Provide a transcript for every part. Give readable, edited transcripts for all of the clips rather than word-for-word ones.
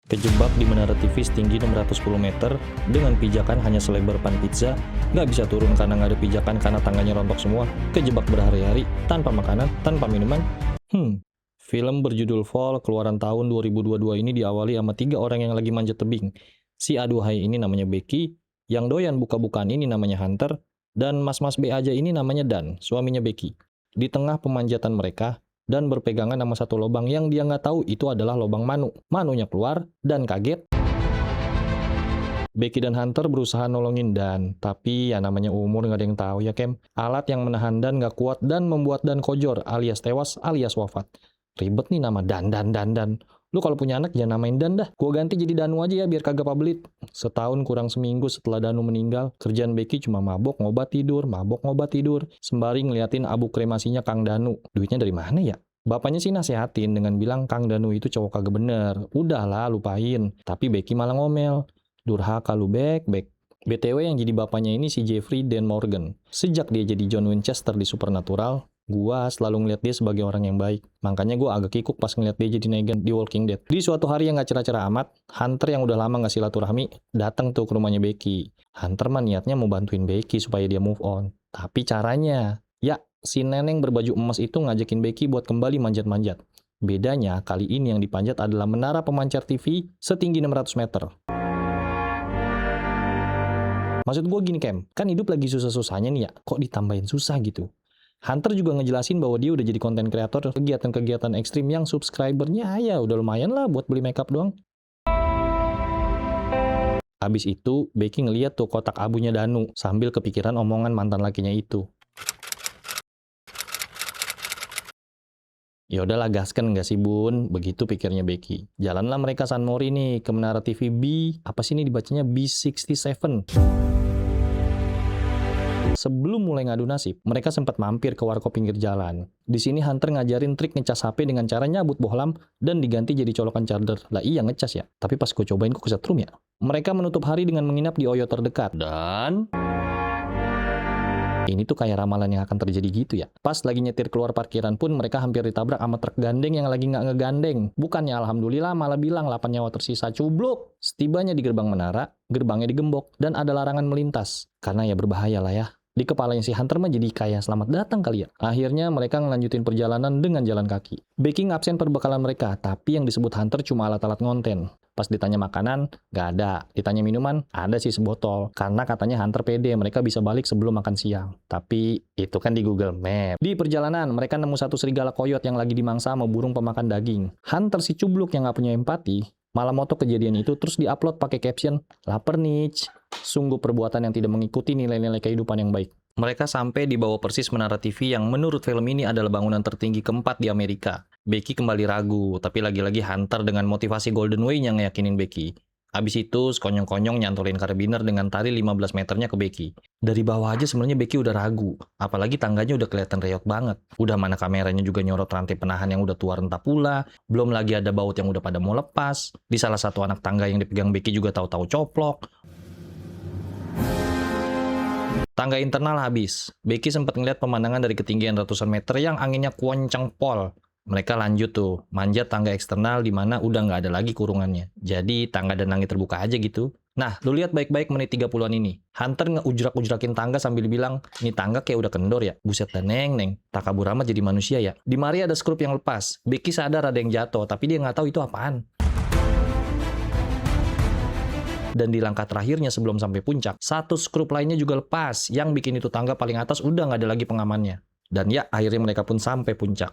Kejebak di menara TV setinggi 610 meter dengan pijakan hanya selebar pan pizza, nggak bisa turun karena nggak ada pijakan karena tangganya rontok semua, kejebak berhari-hari, tanpa makanan, tanpa minuman. Film berjudul Fall keluaran tahun 2022 ini diawali sama 3 orang yang lagi manjat tebing. Si aduhai ini namanya Becky, yang doyan buka-bukaan ini namanya Hunter, dan mas-mas B aja ini namanya Dan, suaminya Becky. Di tengah pemanjatan mereka, Dan berpegangan sama satu lubang yang dia nggak tahu itu adalah lubang Manu. Manunya keluar, Dan kaget. Becky dan Hunter berusaha nolongin Dan, tapi ya namanya umur nggak ada yang tahu ya Kem. Alat yang menahan Dan nggak kuat dan membuat Dan kojor alias tewas alias wafat. Ribet nih nama Dan. Lu kalau punya anak jangan namain Dan dah. Gua ganti jadi Danu aja ya biar kagak pabelit. Setahun kurang seminggu setelah Danu meninggal, kerjaan Becky cuma mabok ngobat tidur, sembari ngeliatin abu kremasinya Kang Danu. Duitnya dari mana ya? Bapaknya sih nasehatin dengan bilang Kang Danu itu cowok kagak bener. Udahlah lupain. Tapi Becky malah ngomel. Durhaka lu Bek. BTW yang jadi bapaknya ini si Jeffrey Dean Morgan. Sejak dia jadi John Winchester di Supernatural, gua selalu ngeliat dia sebagai orang yang baik. Makanya gua agak kikuk pas ngeliat dia jadi Negan di Walking Dead. Di suatu hari yang gak cerah-cerah amat, Hunter yang udah lama gak silaturahmi datang tuh ke rumahnya Becky. Hunter mah niatnya mau bantuin Becky supaya dia move on. Tapi caranya, ya si neneng berbaju emas itu ngajakin Becky buat kembali manjat-manjat. Bedanya kali ini yang dipanjat adalah menara pemancar TV setinggi 600 meter. Maksud gue gini Kem, kan hidup lagi susah-susahnya nih ya, kok ditambahin susah gitu. Hunter juga ngejelasin bahwa dia udah jadi konten kreator kegiatan-kegiatan ekstrim yang subscribernya ya udah lumayan lah buat beli makeup doang. Habis itu, Becky ngeliat tuh kotak abunya Danu sambil kepikiran omongan mantan lakinya itu. Ya udahlah gaskan nggak sih bun, begitu pikirnya Becky. Jalanlah mereka San Mori nih ke menara TV apa sih ini dibacanya B67. Sebelum mulai ngadu nasib, mereka sempat mampir ke warkop pinggir jalan. Di sini Hunter ngajarin trik ngecas HP dengan cara nyabut bohlam dan diganti jadi colokan charger. Lah iya ngecas ya, tapi pas gue cobain kok kesetrum ya. Mereka menutup hari dengan menginap di Oyo terdekat. Dan ini tuh kayak ramalan yang akan terjadi gitu ya. Pas lagi nyetir keluar parkiran pun mereka hampir ditabrak sama truk gandeng yang lagi nggak ngegandeng. Bukannya alhamdulillah malah bilang 8 nyawa tersisa cubluk. Setibanya di gerbang menara, gerbangnya digembok dan ada larangan melintas. Karena ya berbahaya lah ya. Di kepalanya si Hunter mah jadi kayak selamat datang kali ya. Akhirnya mereka ngelanjutin perjalanan dengan jalan kaki. Becky ngabsen perbekalan mereka, tapi yang disebut Hunter cuma alat-alat ngonten. Pas ditanya makanan, nggak ada. Ditanya minuman, ada sih sebotol. Karena katanya Hunter pede, mereka bisa balik sebelum makan siang. Tapi itu kan di Google Map. Di perjalanan, mereka nemu satu serigala koyot yang lagi dimangsa sama burung pemakan daging. Hunter si cubluk yang nggak punya empati, malah moto kejadian itu terus diupload pakai caption, "Laper nih." Sungguh perbuatan yang tidak mengikuti nilai-nilai kehidupan yang baik. Mereka sampai di bawah persis menara TV yang menurut film ini adalah bangunan tertinggi keempat di Amerika. Becky kembali ragu, tapi lagi-lagi Hunter dengan motivasi Golden Way-nya ngeyakinin Becky. Habis itu, sekonyong-konyong nyantolin karabiner dengan tali 15 meternya ke Becky. Dari bawah aja sebenarnya Becky udah ragu, apalagi tangganya udah kelihatan reot banget. Udah mana kameranya juga nyorot rantai penahan yang udah tua rentah pula, belum lagi ada baut yang udah pada mau lepas. Di salah satu anak tangga yang dipegang Becky juga tahu-tahu coplok. Tangga internal habis. Becky sempat ngeliat pemandangan dari ketinggian ratusan meter yang anginnya kuonceng pol. Mereka lanjut tuh, manjat tangga eksternal di mana udah nggak ada lagi kurungannya. Jadi tangga dan langit terbuka aja gitu. Nah, lu lihat baik-baik menit 30-an ini. Hunter ngeujrak-ujrakin tangga sambil bilang, "Ini tangga kayak udah kendor ya. Buset dah neng. Takabur amat jadi manusia ya." Di mari ada skrup yang lepas. Becky sadar ada yang jatuh, tapi dia nggak tahu itu apaan. Dan di langkah terakhirnya sebelum sampai puncak, satu skrup lainnya juga lepas, yang bikin itu tangga paling atas udah nggak ada lagi pengamannya. Dan ya, akhirnya mereka pun sampai puncak.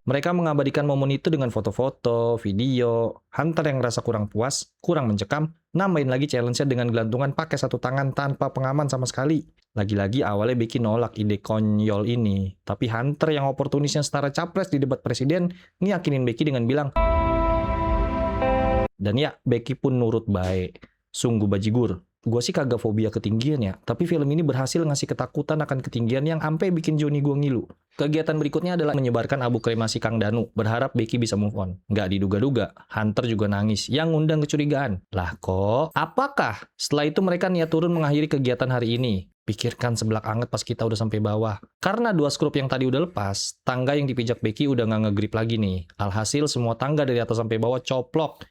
Mereka mengabadikan momen itu dengan foto-foto, video. Hunter yang ngerasa kurang puas, kurang mencekam, nambahin lagi challenge-nya dengan gelantungan pakai satu tangan tanpa pengaman sama sekali. Lagi-lagi awalnya Becky nolak ide konyol ini. Tapi Hunter yang oportunisnya setara capres di debat presiden, ngiyakinin Becky dengan bilang, dan ya, Becky pun nurut baik. Sungguh bajigur. Gue sih kagak fobia ketinggian ya, tapi film ini berhasil ngasih ketakutan akan ketinggian yang ampe bikin Joni gue ngilu. Kegiatan berikutnya adalah menyebarkan abu kremasi Kang Danu, berharap Becky bisa move on. Nggak diduga-duga, Hunter juga nangis, yang ngundang kecurigaan. Lah kok? Apakah? Setelah itu mereka niat turun mengakhiri kegiatan hari ini. Pikirkan seblak anget pas kita udah sampai bawah. Karena 2 skrup yang tadi udah lepas, tangga yang dipijak Becky udah nggak ngegrip lagi nih. Alhasil semua tangga dari atas sampai bawah coplok.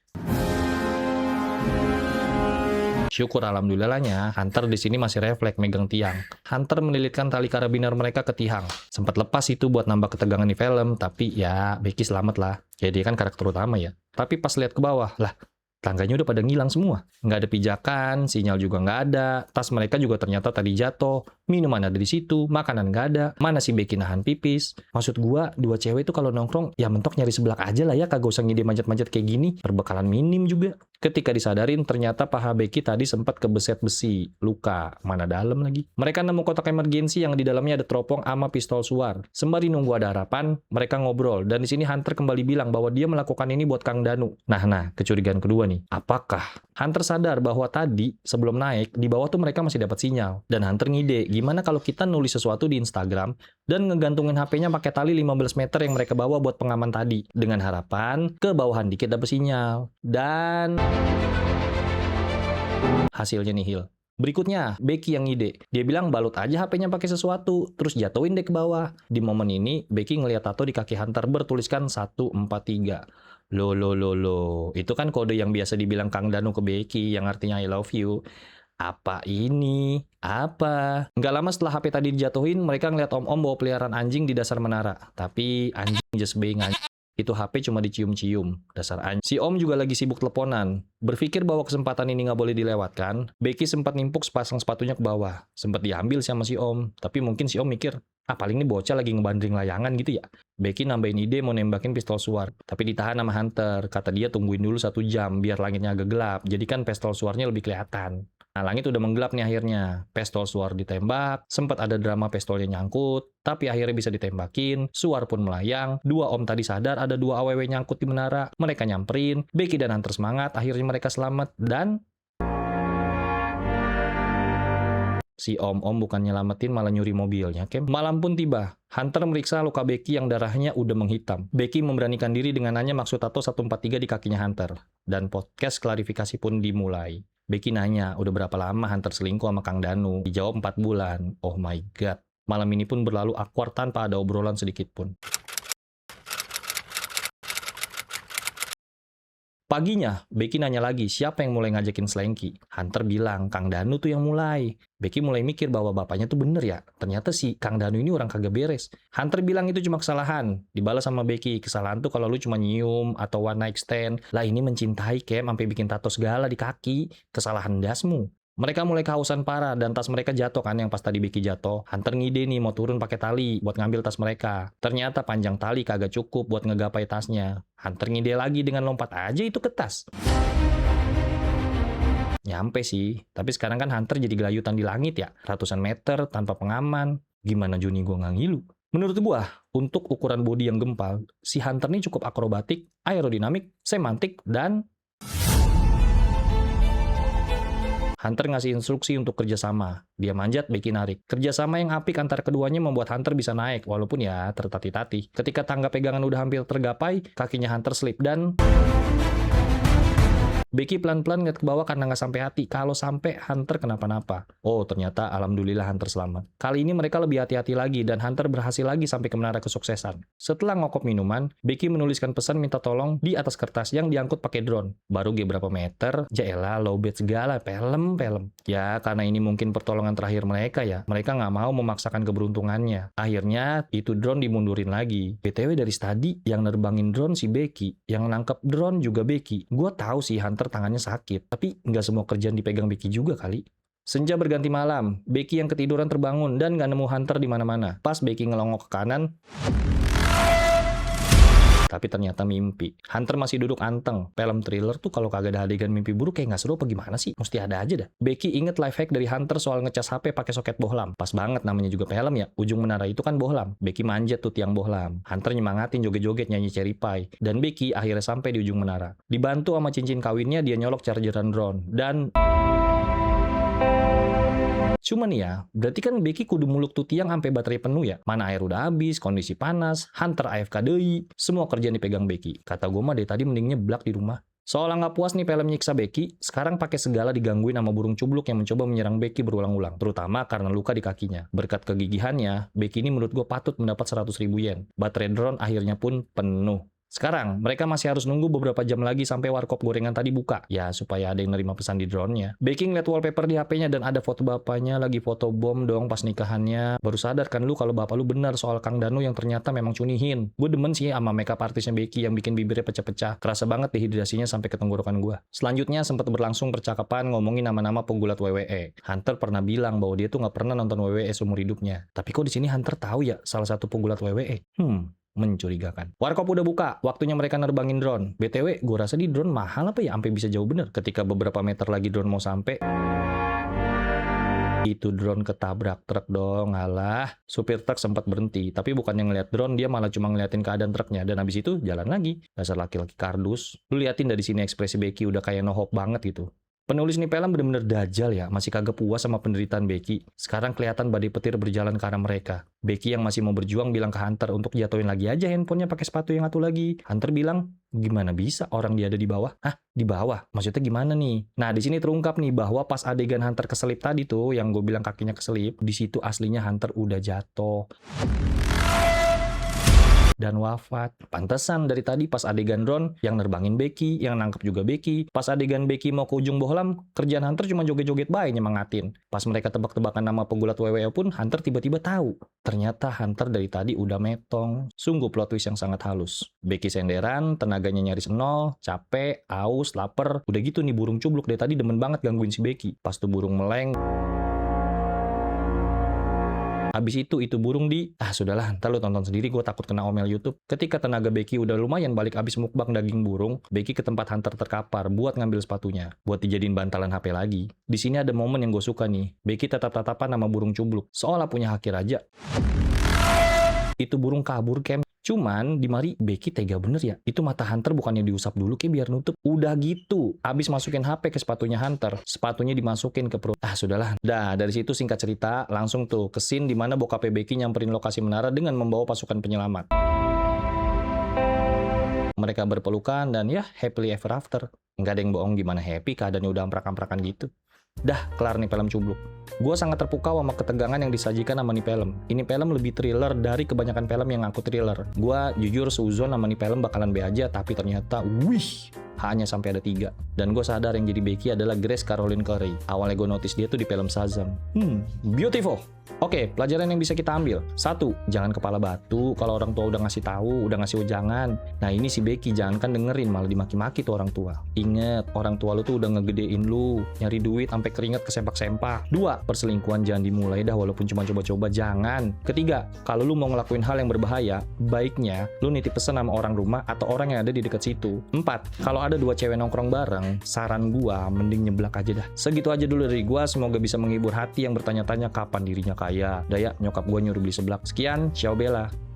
Syukur alhamdulillahnya, Hunter di sini masih refleks megang tiang. Hunter menilitkan tali karabiner mereka ke tiang. Sempat lepas itu buat nambah ketegangan di film, tapi ya Becky selamat lah. Ya dia kan karakter utama ya. Tapi pas lihat ke bawah, lah tangganya udah pada ngilang semua. Nggak ada pijakan, sinyal juga nggak ada, tas mereka juga ternyata tadi jatuh, minuman ada di situ, makanan nggak ada, mana si Becky nahan pipis. Maksud gua, 2 cewek itu kalau nongkrong, ya mentok nyari seblak aja lah ya, kagak usah ngide manjat-manjat kayak gini, perbekalan minim juga. Ketika disadarin, ternyata paha Becky tadi sempat kebeset besi, luka, mana dalam lagi. Mereka nemu kotak emergensi yang di dalamnya ada teropong sama pistol suar. Sembari nunggu ada harapan, mereka ngobrol, dan di sini Hunter kembali bilang bahwa dia melakukan ini buat Kang Danu. Nah, kecurigaan kedua nih, apakah Hunter sadar bahwa tadi sebelum naik di bawah tuh mereka masih dapat sinyal, dan Hunter ngide gimana kalau kita nulis sesuatu di Instagram dan ngegantungin HP-nya pakai tali 15 meter yang mereka bawa buat pengaman tadi, dengan harapan ke bawahan dikit dapat sinyal. Dan hasilnya nihil. Berikutnya, Becky yang ngide. Dia bilang balut aja HP-nya pakai sesuatu, terus jatuhin deh ke bawah. Di momen ini, Becky ngeliat tato di kaki Hunter bertuliskan 143. Loh. Itu kan kode yang biasa dibilang Kang Danu ke Becky, yang artinya I love you. Apa ini? Apa? Nggak lama setelah HP tadi dijatuhin, mereka ngeliat om-om bawa peliharaan anjing di dasar menara. Tapi anjing just being anjing. Itu HP cuma dicium-cium, dasar anjing. Si Om juga lagi sibuk teleponan. Berpikir bahwa kesempatan ini nggak boleh dilewatkan, Becky sempat nimpuk sepasang sepatunya ke bawah. Sempat diambil sama si Om, tapi mungkin si Om mikir, paling ini bocah lagi ngebandring layangan gitu ya. Becky nambahin ide mau nembakin pistol suar, tapi ditahan sama Hunter. Kata dia tungguin dulu 1 jam, biar langitnya agak gelap, jadi kan pistol suarnya lebih kelihatan. Nah, langit udah menggelap nih akhirnya. Pistol suar ditembak, sempat ada drama pistolnya nyangkut, tapi akhirnya bisa ditembakin, suar pun melayang, 2 om tadi sadar ada 2 AWW nyangkut di menara, mereka nyamperin, Becky dan Hunter semangat, akhirnya mereka selamat, dan si om-om bukan nyelamatin malah nyuri mobilnya, Kem. Malam pun tiba. Hunter meriksa luka Becky yang darahnya udah menghitam. Becky memberanikan diri dengan nanya maksud tato 143 di kakinya Hunter. Dan podcast klarifikasi pun dimulai. Becky nanya, udah berapa lama Hunter selingkuh sama Kang Danu? Dijawab 4 bulan. Oh my god. Malam ini pun berlalu awkward tanpa ada obrolan sedikit pun. Paginya, Becky nanya lagi siapa yang mulai ngajakin selengki. Hunter bilang, Kang Danu tuh yang mulai. Becky mulai mikir bahwa bapaknya tuh bener ya. Ternyata si Kang Danu ini orang kagak beres. Hunter bilang itu cuma kesalahan. Dibalas sama Becky, kesalahan tuh kalau lu cuma nyium atau one night stand. Lah ini mencintai Kem sampai bikin tato segala di kaki. Kesalahan dasmu. Mereka mulai kehausan parah dan tas mereka jatuh kan yang pas tadi Becky jatuh. Hunter ngide nih mau turun pakai tali buat ngambil tas mereka. Ternyata panjang tali kagak cukup buat ngegapai tasnya. Hunter ngide lagi dengan lompat aja itu ke tas. Nyampe sih, tapi sekarang kan Hunter jadi gelayutan di langit ya. Ratusan meter tanpa pengaman. Gimana Juni gua nggak ngilu? Menurut gua, untuk ukuran bodi yang gempal, si Hunter ini cukup akrobatik, aerodinamik, semantik, dan Hunter ngasih instruksi untuk kerjasama. Dia manjat, Becky narik. Kerjasama yang apik antara keduanya membuat Hunter bisa naik, walaupun ya tertatih-tatih. Ketika tangga pegangan udah hampir tergapai, kakinya Hunter slip dan Becky pelan-pelan ngeliat ke bawah karena nggak sampai hati. Kalau sampai Hunter kenapa-napa. Oh, ternyata alhamdulillah Hunter selamat. Kali ini mereka lebih hati-hati lagi dan Hunter berhasil lagi sampai ke menara kesuksesan. Setelah ngokop minuman, Becky menuliskan pesan minta tolong di atas kertas yang diangkut pakai drone. Baru berapa meter, jaelah lowbat segala, pelem. Ya, karena ini mungkin pertolongan terakhir mereka ya. Mereka nggak mau memaksakan keberuntungannya. Akhirnya, itu drone dimundurin lagi. BTW dari tadi, yang nerbangin drone si Becky. Yang nangkep drone juga Becky. Gue tahu sih Hunter tangannya sakit, tapi nggak semua kerjaan dipegang Becky juga kali. Senja berganti malam, Becky yang ketiduran terbangun dan nggak nemu Hunter di mana-mana. Pas Becky ngelongok ke kanan, tapi ternyata mimpi. Hunter masih duduk anteng. Film thriller tuh kalau kagak ada adegan mimpi buruk kayak nggak seru apa gimana sih? Mesti ada aja dah. Becky inget life hack dari Hunter soal ngecas HP pakai soket bohlam. Pas banget namanya juga film ya. Ujung menara itu kan bohlam. Becky manjat tuh tiang bohlam. Hunter nyemangatin joget-joget nyanyi Cherry Pie. Dan Becky akhirnya sampai di ujung menara. Dibantu sama cincin kawinnya dia nyolok chargeran drone. Dan cuman ya, berarti kan Becky kudu muluk tuh tiang sampai baterai penuh ya. Mana air udah habis, kondisi panas, Hunter AFK deui, semua kerjaan dipegang Becky. Kata gue mah dari tadi mending nyeblak di rumah. Seolah nggak puas nih Pelem nyiksa Becky, sekarang pakai segala digangguin sama burung cubluk yang mencoba menyerang Becky berulang-ulang, terutama karena luka di kakinya. Berkat kegigihannya, Becky ini menurut gue patut mendapat 100.000 yen. Baterai drone akhirnya pun penuh. Sekarang, mereka masih harus nunggu beberapa jam lagi sampai warkop gorengan tadi buka. Ya, supaya ada yang nerima pesan di drone-nya. Becky ngeliat wallpaper di HP-nya dan ada foto bapaknya lagi foto bom dong pas nikahannya. Baru sadar kan lu kalau bapak lu benar soal Kang Danu yang ternyata memang cunihin. Gue demen sih sama makeup artisnya Becky yang bikin bibirnya pecah-pecah. Kerasa banget dehidrasinya sampai ke tenggorokan gue. Selanjutnya sempat berlangsung percakapan ngomongin nama-nama penggulat WWE. Hunter pernah bilang bahwa dia tuh nggak pernah nonton WWE seumur hidupnya. Tapi kok di sini Hunter tahu ya salah satu penggulat WWE? Mencurigakan. Warkop udah buka, waktunya mereka nerbangin drone. BTW, gue rasa di drone mahal apa ya, sampai bisa jauh bener. Ketika beberapa meter lagi drone mau sampai, itu drone ketabrak truk dong, alah. Supir truk sempat berhenti, tapi bukannya ngeliat drone, dia malah cuma ngeliatin keadaan truknya. Dan habis itu jalan lagi. Dasar laki-laki kardus. Lu liatin dari sini ekspresi Becky udah kayak no hope banget gitu. Penulis nih film bener-bener dajal ya, masih kagak puas sama penderitaan Becky. Sekarang kelihatan badai petir berjalan ke arah mereka. Becky yang masih mau berjuang bilang ke Hunter untuk jatuhin lagi aja handphonenya pakai sepatu yang satu lagi. Hunter bilang, gimana bisa orang dia ada di bawah? Hah? Di bawah? Maksudnya gimana nih? Nah, di sini terungkap nih bahwa pas adegan Hunter keselip tadi tuh, yang gue bilang kakinya keselip, di situ aslinya Hunter udah jatuh dan wafat. Pantesan dari tadi pas adegan drone yang nerbangin Becky, yang nangkep juga Becky. Pas adegan Becky mau ke ujung bohlam, kerjaan Hunter cuma joget-joget bae nyemangatin. Pas mereka tebak-tebakan nama penggulat WWE pun Hunter tiba-tiba tahu. Ternyata Hunter dari tadi udah metong. Sungguh plot twist yang sangat halus. Becky senderan, tenaganya nyaris nol, capek, aus, lapar. Udah gitu nih burung cubluk dari tadi demen banget gangguin si Becky. Pas tuh burung meleng, habis itu burung sudahlah, ntar lu tonton sendiri, gue takut kena omel YouTube. Ketika tenaga Becky udah lumayan balik abis mukbang daging burung, Becky ke tempat Hunter terkapar buat ngambil sepatunya, buat dijadiin bantalan HP lagi. Di sini ada momen yang gue suka nih. Becky tatap-tatapan sama burung cubluk, seolah punya haki raja. Itu burung kabur, Kem. Cuman di mari Becky tega bener ya. Itu mata Hunter bukannya diusap dulu kayak biar nutup. Udah gitu. Abis masukin HP ke sepatunya Hunter, sepatunya dimasukin ke perut. Sudahlah. Dah, dari situ singkat cerita langsung tuh ke scene di mana bokap Becky nyamperin lokasi menara dengan membawa pasukan penyelamat. Mereka berpelukan dan ya happily ever after. Nggak ada yang bohong gimana happy, keadaannya udah amprak-amprakan gitu. Dah, kelar nih film cubluk. Gue sangat terpukau sama ketegangan yang disajikan sama nih film. Ini film lebih thriller dari kebanyakan film yang ngaku thriller. Gue jujur seuzon sama nih film bakalan B aja, tapi ternyata hanya sampai ada 3. Dan gue sadar yang jadi Becky adalah Grace Caroline Curry. Awalnya gue notice dia tuh di film Shazam. Beautiful. Oke, pelajaran yang bisa kita ambil. 1, jangan kepala batu kalau orang tua udah ngasih tahu, udah ngasih ujangan. Nah ini si Becky, jangan kan dengerin, malah dimaki-maki tuh orang tua. Ingat, orang tua lu tuh udah ngegedein lu, nyari duit sampai keringet kesempak-sempak. 2, perselingkuhan jangan dimulai dah walaupun cuma coba-coba, jangan. 3, kalau lu mau ngelakuin hal yang berbahaya, baiknya lu nitip pesan sama orang rumah atau orang yang ada di dekat situ. 4, kalau ada 2 cewek nongkrong bareng, saran gua mending nyeblak aja dah. Segitu aja dulu dari gua, semoga bisa menghibur hati yang bertanya-tanya kapan dirinya kaya. Daya, nyokap gua nyuruh beli seblak. Sekian, ciao Bella.